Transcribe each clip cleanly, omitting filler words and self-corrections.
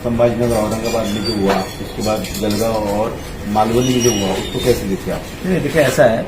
संभाजीनगर औरंगाबाद में जो हुआ, उसके बाद जलगांव और मालवनी में जो हुआ, उसको कैसे देखिए आप? नहीं, देखिए ऐसा है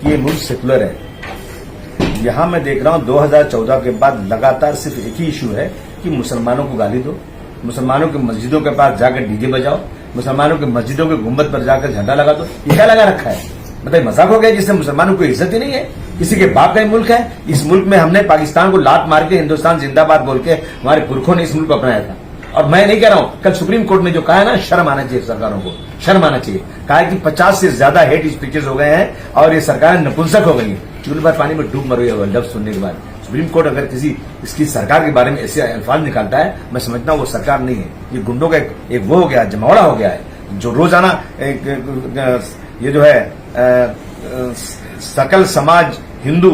कि ये मुल्क सेकुलर है। यहाँ मैं देख रहा हूँ 2014 के बाद लगातार सिर्फ एक ही इशू है कि मुसलमानों को गाली दो, मुसलमानों के मस्जिदों के पास जाकर डीजे बजाओ, मुसलमानों के मस्जिदों के गुंबद पर जाकर झंडा लगा दो। ये क्या लगा रखा है? मतलब मजाक हो गया जिससे मुसलमानों को इज्जत ही नहीं है। किसी के बाप का ही मुल्क है। इस मुल्क में हमने पाकिस्तान को लात मार के हिंदुस्तान जिंदाबाद बोल के हमारे पुरखों ने इस मुल्क को अपनाया था। और मैं नहीं कह रहा हूं, कल सुप्रीम कोर्ट ने जो कहा है ना, शर्म आना चाहिए सरकारों को, शर्म आना चाहिए। कहा है कि 50 से ज्यादा हेट स्पीचेस हो गए हैं और ये सरकार नपुंसक हो गई है। चूल्हे पर पानी में डूब मर गई लफ्ज सुनने के बाद। सुप्रीम कोर्ट अगर किसी इसकी सरकार के बारे में ऐसे अल्फाज निकालता है, मैं समझता हूं वो सरकार नहीं है, ये गुंडों का एक वो हो गया, जमावड़ा हो गया है, जो रोजाना ये जो है सकल समाज हिंदू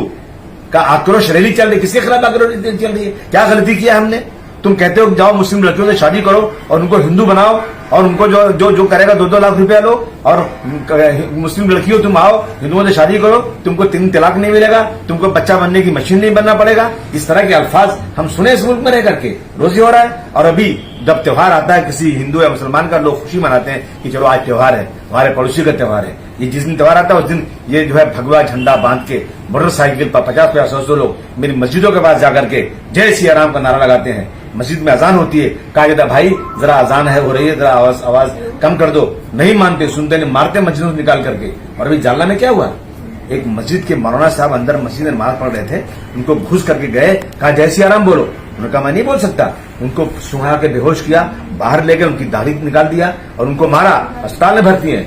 का आक्रोश रैली चल रही। किसके खिलाफ आक्रोश रैली चल रही है? क्या गलती किया हमने? तुम कहते हो जाओ मुस्लिम लड़कियों से शादी करो और उनको हिंदू बनाओ और उनको जो जो जो करेगा 2-2 लाख रुपया लो, और मुस्लिम लड़कियों तुम आओ हिंदुओं से शादी करो, तुमको 3 तलाक नहीं मिलेगा, तुमको बच्चा बनने की मशीन नहीं बनना पड़ेगा। इस तरह के अल्फाज हम सुने इस मुल्क में रह करके, रोज ही हो रहा है। और अभी जब त्योहार आता है किसी हिंदू या मुसलमान का, लोग खुशी मनाते हैं कि चलो आज त्योहार है, हमारे पड़ोसी का त्योहार है। ये जिस दिन त्योहार आता है उस दिन ये जो है भगवा झंडा बांध के मोटरसाइकिल पर 50-100 लोग मेरी मस्जिदों के पास जाकर के जय सिया राम का नारा लगाते हैं। मस्जिद में अजान होती है, कहा जाता है भाई जरा अजान है हो रही है, जरा आवाज कम कर दो। नहीं मानते, सुनते नहीं, मारते मस्जिदों से निकाल करके। और अभी जालना में क्या हुआ, एक मस्जिद के मौलाना साहब अंदर मस्जिद में नमाज पढ़ रहे थे, उनको घुस करके गए, कहा जय सिया राम बोलो। उन्होंने कहा मैं नहीं बोल सकता। उनको सुहा के बेहोश किया, बाहर लेकर उनकी दाढ़ी निकाल दिया और उनको मारा, अस्पताल में भर्ती है।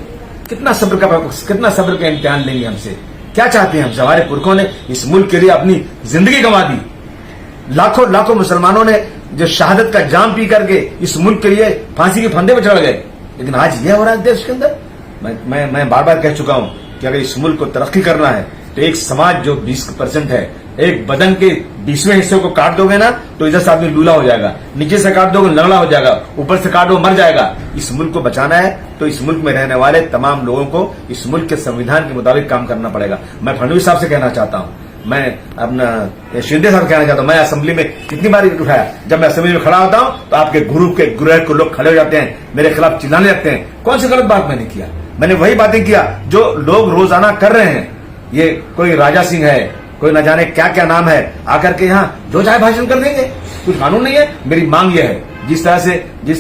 कितना सब्र का इम्तिहान लेंगे हमसे? क्या चाहते हैं हमसे? हमारे पुरखों ने इस मुल्क के लिए अपनी जिंदगी गंवा दी। लाखों मुसलमानों ने जो शहादत का जाम पी करके इस मुल्क के लिए फांसी के फंदे पर चढ़ गए। लेकिन आज यह हो रहा है देश के अंदर। मैं बार बार कह चुका हूं कि अगर इस मुल्क को तरक्की करना है तो एक समाज जो 20% है, एक बदन के 20वें हिस्से को काट दोगे ना तो इधर से आदमी लूला हो जाएगा, नीचे से काट दोगे लंगड़ा हो जाएगा, ऊपर से काट दो मर जाएगा। इस मुल्क को बचाना है तो इस मुल्क में रहने वाले तमाम लोगों को इस मुल्क के संविधान के मुताबिक काम करना पड़ेगा। मैं फडणवीस साहब से कहना चाहता हूं, मैं अपना शिंदे साहब कहना चाहता हूं। मैं असेंबली में कितनी बार उठाया, जब मैं असेंबली में खड़ा होता हूं तो आपके ग्रुप के गृह को लोग खड़े हो जाते हैं, मेरे खिलाफ चिल्लाने लगते हैं। कौन सी गलत बात मैंने किया? मैंने वही बातें किया जो लोग रोजाना कर रहे हैं। ये कोई राजा सिंह है, कोई न जाने क्या क्या नाम है, आकर के यहाँ जो चाहे भाषण कर देंगे, कुछ कानून नहीं है। मेरी मांग यह है, जिस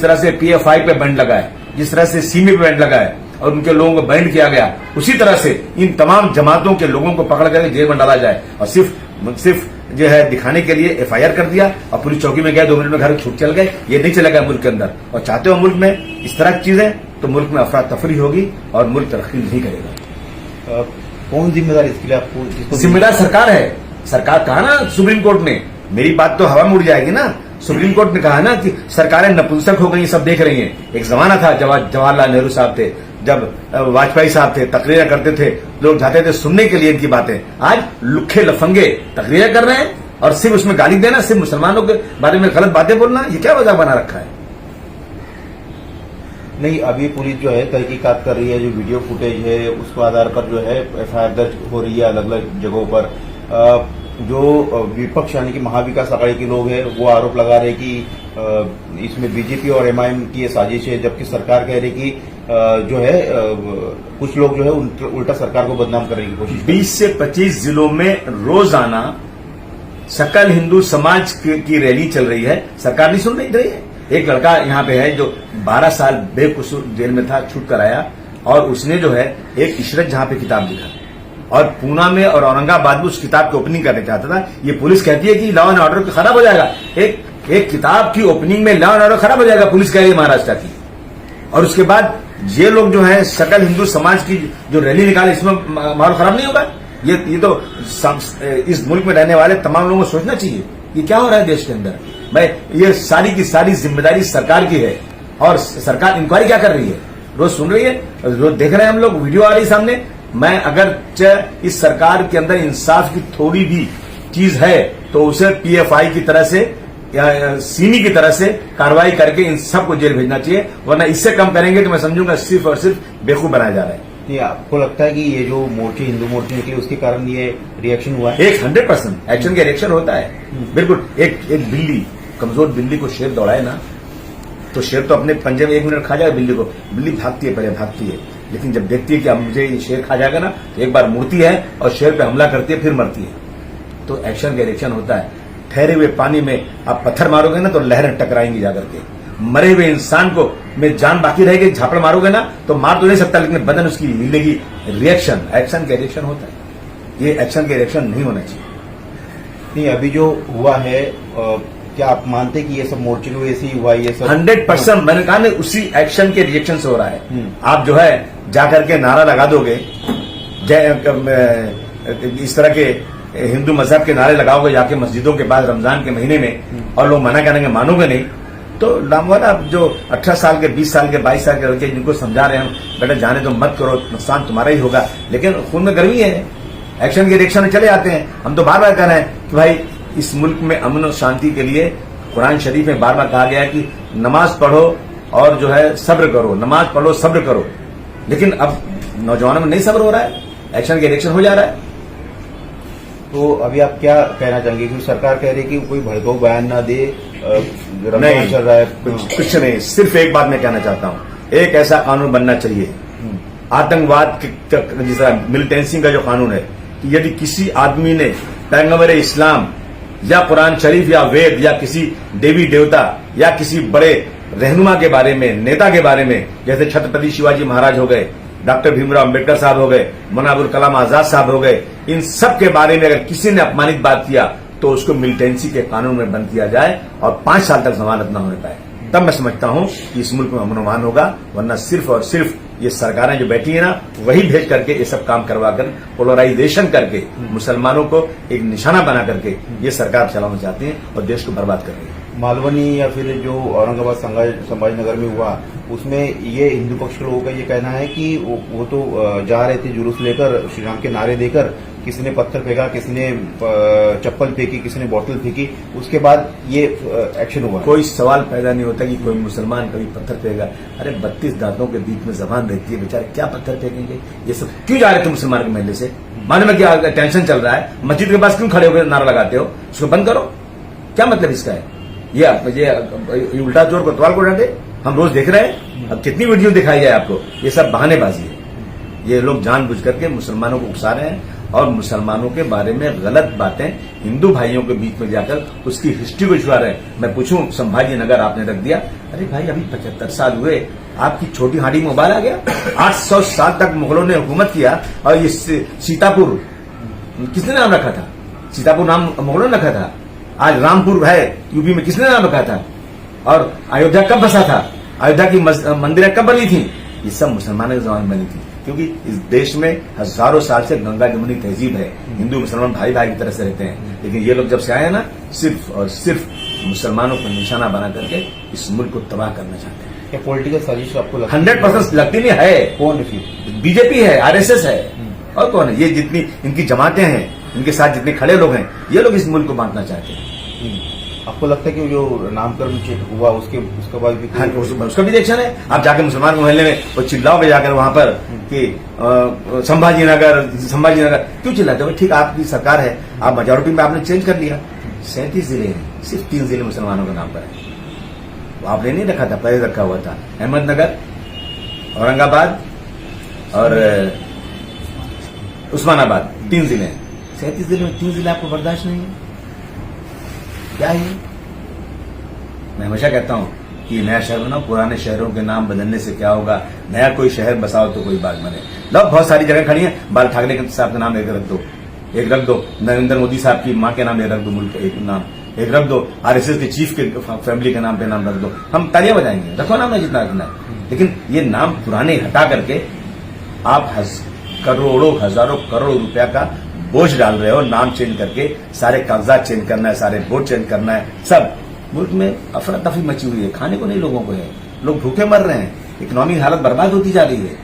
तरह से PFI पे बैंड लगा है, जिस तरह से सीमी पे बैंड लगा है और उनके लोगों को बैंड किया गया, उसी तरह से इन तमाम जमातों के लोगों को पकड़ करके जेल में डाला जाए। और सिर्फ जो है दिखाने के लिए FIR कर दिया और पुलिस चौकी में गया, 2 मिनट में घर छूट चल गए। ये नहीं चलेगा मुल्क के अंदर। और चाहते हो मुल्क में इस तरह की चीजें, तो मुल्क में अफरा तफरी होगी और मुल्क तरक्की नहीं करेगा। कौन जिम्मेदार इसके लिए? आपको जिम्मेदार सरकार है। सरकार कहा ना सुप्रीम कोर्ट ने, मेरी बात तो हवा में उड़ जाएगी ना। सुप्रीम कोर्ट ने कहा ना कि सरकारें नपुंसक हो गई, सब देख रही हैं। एक जमाना था जवाहरलाल नेहरू साहब थे, जब वाजपेयी साहब थे, तकरीरें करते थे, लोग जाते थे सुनने के लिए इनकी बातें। आज लुखे लफंगे तकरीरें कर रहे हैं और सिर्फ उसमें गाली देना, सिर्फ मुसलमानों के बारे में गलत बातें बोलना, ये क्या वजह बना रखा है? नहीं, अभी पुलिस जो है तहकीकात कर रही है, जो वीडियो फुटेज है उसको आधार पर जो है FIR दर्ज हो रही है अलग अलग जगहों पर। जो विपक्ष यानी कि महाविकास आघाड़ी के लोग हैं वो आरोप लगा रहे कि इसमें BJP और MIM की ये साजिश है, जबकि सरकार कह रही कि जो है कुछ लोग जो है उल्टा सरकार को बदनाम करने की कोशिश। 20 से 25 जिलों में रोजाना सकल हिंदू समाज की रैली चल रही है, सरकार नहीं सुन रही है। एक लड़का यहाँ पे है जो 12 साल बेकसूर जेल में था, छूट कर आया और उसने जो है एक इशरत जहां पे किताब लिखा और पूना में और औरंगाबाद में उस किताब की ओपनिंग करना चाहता था। ये पुलिस कहती है कि लॉ एंड ऑर्डर खराब हो जाएगा। एक किताब की ओपनिंग में लॉ एंड ऑर्डर खराब हो जाएगा, पुलिस कह रही है महाराष्ट्र की। और उसके बाद ये लोग जो है सकल हिंदू समाज की जो रैली निकाले, इसमें माहौल खराब नहीं होगा? ये तो इस मुल्क में रहने वाले तमाम लोगों को सोचना चाहिए कि क्या हो रहा है देश के अंदर। ये सारी की सारी जिम्मेदारी सरकार की है और सरकार इंक्वायरी क्या कर रही है? रोज सुन रही है, रोज देख रहे हैं हम लोग, वीडियो आ रही है सामने। मैं अगर इस सरकार के अंदर इंसाफ की थोड़ी भी चीज है तो उसे PFI की तरह से या सीमी की तरह से कार्रवाई करके इन सबको जेल भेजना चाहिए, वरना इससे कम करेंगे तो मैं समझूंगा सिर्फ और सिर्फ बेवकूफ बनाया जा रहा है। ये आपको लगता है कि ये जो मोर्चे हिंदू मोर्चे निकले उसके कारण ये रिएक्शन हुआ है? 100% एक्शन का रिएक्शन होता है। बिल्कुल, एक बिल्ली, कमजोर बिल्ली को शेर दौड़ाए ना तो शेर तो अपने पंजे में 1 मिनट खा जाएगा बिल्ली को, बिल्ली भागती है, पहले भागती है, लेकिन जब देखती है कि अब मुझे ये शेर खा जाएगा ना, तो एक बार मुड़ती है और शेर पे हमला करती है, फिर मरती है। तो एक्शन का रिएक्शन होता है। ठहरे हुए पानी में आप पत्थर मारोगे ना तो लहरें टकराएंगी जाकर के, मरे हुए इंसान को में जान बाकी रहेगी, झापड़ मारोगे ना तो मार तो नहीं सकता, लेकिन बदन उसकी हिलेगी। रिएक्शन, एक्शन का रिएक्शन होता है, ये एक्शन का रिएक्शन नहीं होना चाहिए। नहीं, अभी जो हुआ है क्या आप मानते कि ये सब मोर्चे की वजह से ही हुआ, ये सब 100% मैंने कहा ना, उसी एक्शन के रिएक्शन से हो रहा है। आप जो है जाकर के नारा लगा दोगे, इस तरह के हिंदू मजहब के नारे लगाओगे जाके मस्जिदों के बाद रमजान के महीने में, और लोग मना करेंगे, मानोगे नहीं, तो लामवाला जो 18 साल के, 20 साल के, 22 साल के लड़के जिनको समझा रहे हैं बेटा जाने तो मत करो, नुकसान तुम्हारा ही होगा, लेकिन खून में गर्मी है, एक्शन के रिएक्शन में चले आते हैं। हम तो बार बार कह रहे हैं कि भाई इस मुल्क में अमन और शांति के लिए कुरान शरीफ में बार बार कहा गया है कि नमाज पढ़ो और जो है सब्र करो, नमाज पढ़ो सब्र करो, लेकिन अब नौजवानों में नहीं सब्र हो रहा है, एक्शन के रिएक्शन हो जा रहा है। तो अभी आप क्या कहना चाहेंगे कि सरकार कह रही है कि कोई भड़काऊ बयान ना दे, नहीं चल रहा है, कुछ नहीं, सिर्फ एक बात मैं कहना चाहता हूं, एक ऐसा कानून बनना चाहिए आतंकवाद जिस मिलिटेंसी का जो कानून है कि यदि किसी आदमी ने पैगंबर इस्लाम या कुरान शरीफ या वेद या किसी देवी देवता या किसी बड़े रहनुमा के बारे में, नेता के बारे में, जैसे छत्रपति शिवाजी महाराज हो गए, डॉक्टर भीमराव अंबेडकर साहब हो गए, मौलाना अबुल कलाम आजाद साहब हो गए, इन सब के बारे में अगर किसी ने अपमानित बात किया तो उसको मिलिटेंसी के कानून में बंद किया जाए और 5 साल तक जमानत न होने पाए, तब मैं समझता हूं कि इस मुल्क में अमन होगा। वरना सिर्फ और सिर्फ ये सरकारें जो बैठी है ना, वही भेज करके ये सब काम करवा कर पोलराइजेशन करके मुसलमानों को एक निशाना बना करके ये सरकार चलाना चाहती है और देश को बर्बाद कर रही है। मालवनी या फिर जो औरंगाबाद संभाजीनगर में हुआ, उसमें ये हिंदू पक्ष के लोगों का ये कहना है कि वो तो जा रहे थे जुलूस लेकर, श्री राम के नारे देकर, किसी ने पत्थर फेंका, किसी ने चप्पल फेंकी, किसी ने बोतल फेंकी, उसके बाद ये एक्शन हुआ। कोई सवाल पैदा नहीं होता कि कोई मुसलमान कभी पत्थर फेंकेगा। अरे 32 दांतों के बीच में जबान रहती है, बेचारे क्या पत्थर फेंकेंगे? ये सब क्यों जा रहे थे मुसलमान के महल्ले से? मालूम है क्या टेंशन चल रहा है, मस्जिद के पास क्यों खड़े होकर नारा लगाते हो? उसको बंद करो, क्या मतलब इसका है? ये उल्टा चोर कोतवाल को डांटे, हम रोज देख रहे हैं। अब कितनी वीडियो दिखाई जाए आपको? ये सब बहानेबाजी है। ये लोग जानबूझ करके मुसलमानों को उकसा रहे हैं और मुसलमानों के बारे में गलत बातें हिंदू भाइयों के बीच में जाकर उसकी हिस्ट्री को छुआ रहे हैं। मैं पूछूं, संभाजी नगर आपने रख दिया, अरे भाई अभी 75 साल हुए, आपकी छोटी हांडी में उबाल आ गया। 800 साल तक मुगलों ने हुकूमत किया और ये सीतापुर किसने नाम रखा था? सीतापुर नाम मुगलों ने रखा था। आज रामपुर है यूपी में, किसने नाम रखा था? और अयोध्या कब बसा था? अयोध्या की मंदिरें कब बनी थी? ये सब मुसलमानों के जमाने में बनी थी, क्योंकि इस देश में हजारों साल से गंगा जमुनी तहजीब है, हिंदू मुसलमान भाई भाई की तरह से रहते हैं। लेकिन ये लोग जब से आए हैं ना, सिर्फ और सिर्फ मुसलमानों को निशाना बना करके इस मुल्क को तबाह करना चाहते हैं। क्या पॉलिटिकल साजिश आपको लगता है? 100% लगती नहीं है। कौन है? बीजेपी है, आरएसएस है, और कौन है? ये जितनी इनकी जमातें हैं, इनके साथ जितने खड़े लोग हैं, ये लोग इस मुल्क को बांटना चाहते हैं। आपको लगता है कि जो नामकरण हुआ उसके बाद भी हाँ, उसका भी रिएक्शन है? आप जाके मुसलमान के मोहल्ले में वो चिल्लाओगे जाकर वहां पर कि संभाजी नगर क्यों चिल्लाते हो? ठीक, आपकी सरकार है, आप मेजोरिटी में आपने चेंज कर लिया। 37 जिले हैं, सिर्फ 3 जिले मुसलमानों के नाम पर है। आपने नहीं रखा था, पहले रखा हुआ था अहमदनगर, औरंगाबाद और उस्मानाबाद, 3 जिले हैं। 37 जिले में 3 जिले आपको बर्दाश्त नहीं है? क्या है? मैं हमेशा कहता हूं कि नया शहर बनाओ, पुराने शहरों के नाम बदलने से क्या होगा? नया कोई शहर बसाओ तो कोई बात बने। लो, बहुत सारी जगह खड़ी है, बाल ठाकरे के साहब का नाम एक रख दो, नरेंद्र मोदी साहब की मां के नाम एक रख दो, मुल्क एक नाम एक रख दो, आरएसएस के चीफ के फैमिली के नाम पे नाम रख दो, हम तालियां बजाएंगे, रखो नाम है जितना रखना है। लेकिन ये नाम पुराने हटा करके आप करोड़ों हजारों करोड़ रुपया का बोझ डाल रहे हो, नाम चेंज करके, सारे कागजात चेंज करना है, सारे बोर्ड चेंज करना है, सब मुल्क में अफरा तफरी मची हुई है, खाने को नहीं लोगों को है, लोग भूखे मर रहे हैं, इकोनॉमिक हालत बर्बाद होती जा रही है।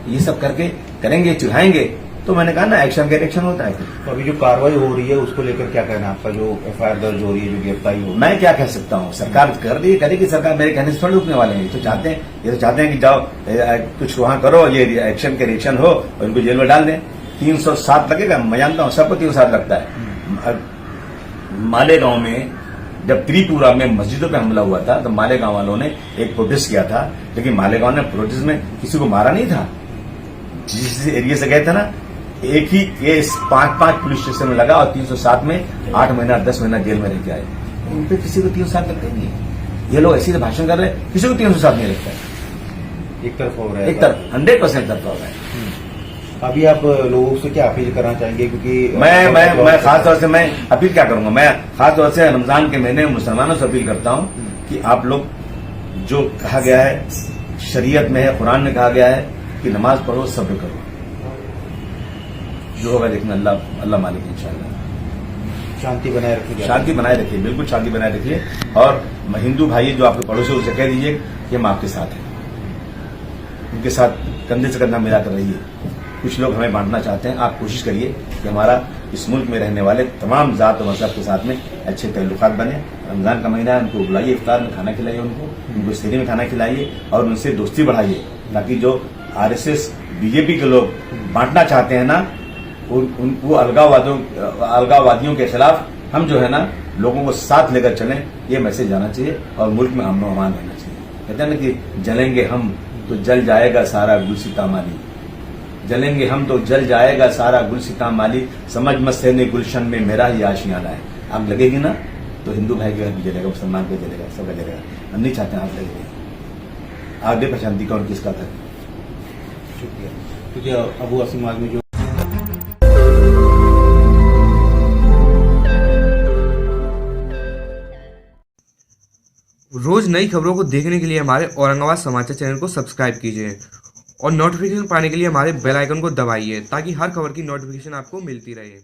ये सब करके करेंगे, चिढ़ाएंगे, तो मैंने कहा ना एक्शन का रिएक्शन होता है। तो अभी जो कार्रवाई हो रही है उसको लेकर क्या कहना है आपका? जो एफआईआर दर्ज हो रही है, जो गिरफ्तारी हो, मैं क्या कह सकता हूँ? सरकार कर दी, करेगी सरकार, मेरे कहने से थोड़ी रुकने वाले हैं। ये तो चाहते हैं कि जाओ कुछ वहां करो, ये एक्शन के रिएक्शन हो और इनको जेल में डाल दें। 307 लगेगा, मैं जानता हूं सबको 307 लगता है। मालेगांव में जब त्रिपुरा में मस्जिदों पे हमला हुआ था तो मालेगांव वालों ने एक प्रोटेस्ट किया था, लेकिन मालेगांव ने प्रोटेस्ट में किसी को मारा नहीं था। जिस एरिया से गए थे ना, एक ही केस 5-5 पुलिस स्टेशन में लगा और 307 में 8 महीना 10 महीना जेल में रह के आए। उन पे किसी को 307 लगते नहीं है। ये लोग ऐसे भाषण कर रहे हैं, किसी को 307 नहीं लगता है। एक तरफ हो रहा है, एक तरफ 100% तरफ हो रहा है। अभी आप लोगों से क्या अपील करना चाहेंगे? क्योंकि मैं खास तौर से मैं अपील क्या करूंगा, मैं खास तौर से रमजान के महीने में मुसलमानों से अपील करता हूं कि आप लोग, जो कहा गया है शरीयत में है, कुरान में कहा गया है कि नमाज पढ़ो, सब्र करो, जो होगा देखना अल्लाह मालिक इंशाअल्लाह। शांति बनाए रखिए, शांति बनाए रखिए, बिल्कुल शांति बनाए रखिए। और हिंदू भाई जो आपके पड़ोसी उसे कह दीजिए कि हम आपके साथ हैं, उनके साथ कंधे से कंधा मिला कर रहिए। कुछ लोग हमें बांटना चाहते हैं, आप कोशिश करिए कि हमारा इस मुल्क में रहने वाले तमाम जात और मजहब के साथ में अच्छे ताल्लुकात बने। रमजान का महीना है, उनको बुलाइए, इफ्तार में खाना खिलाइए, उनको सहरी में खाना खिलाइए और उनसे दोस्ती बढ़ाइए, ताकि जो आरएसएस बीजेपी के लोग बांटना चाहते हैं ना, वो अलगाववादियों के खिलाफ हम जो है ना लोगों को साथ लेकर चलें, ये मैसेज जाना चाहिए और मुल्क में अमन अमान रहना चाहिए। कहते हैं ना कि जलेंगे हम तो जल जाएगा सारा गुलसिता माली, जलेंगे हम तो जल जाएगा सारा गुलसिता माली, समझ मत सहने गुलशन में मेरा ही आशियाना है। आग लगेगी ना तो हिंदू भाई के घर भी जलेगा, मुसलमान का जलेगा, सबका जलेगा। हम नहीं चाहते आग लगेगी। आगे पर शांति कौन किसका था। शुक्रिया। क्योंकि अबू आसिम आजमी जो रोज नई खबरों को देखने के लिए हमारे औरंगाबाद समाचार चैनल को सब्सक्राइब कीजिए और नोटिफिकेशन पाने के लिए हमारे बेल आइकन को दबाइए ताकि हर खबर की नोटिफिकेशन आपको मिलती रहे।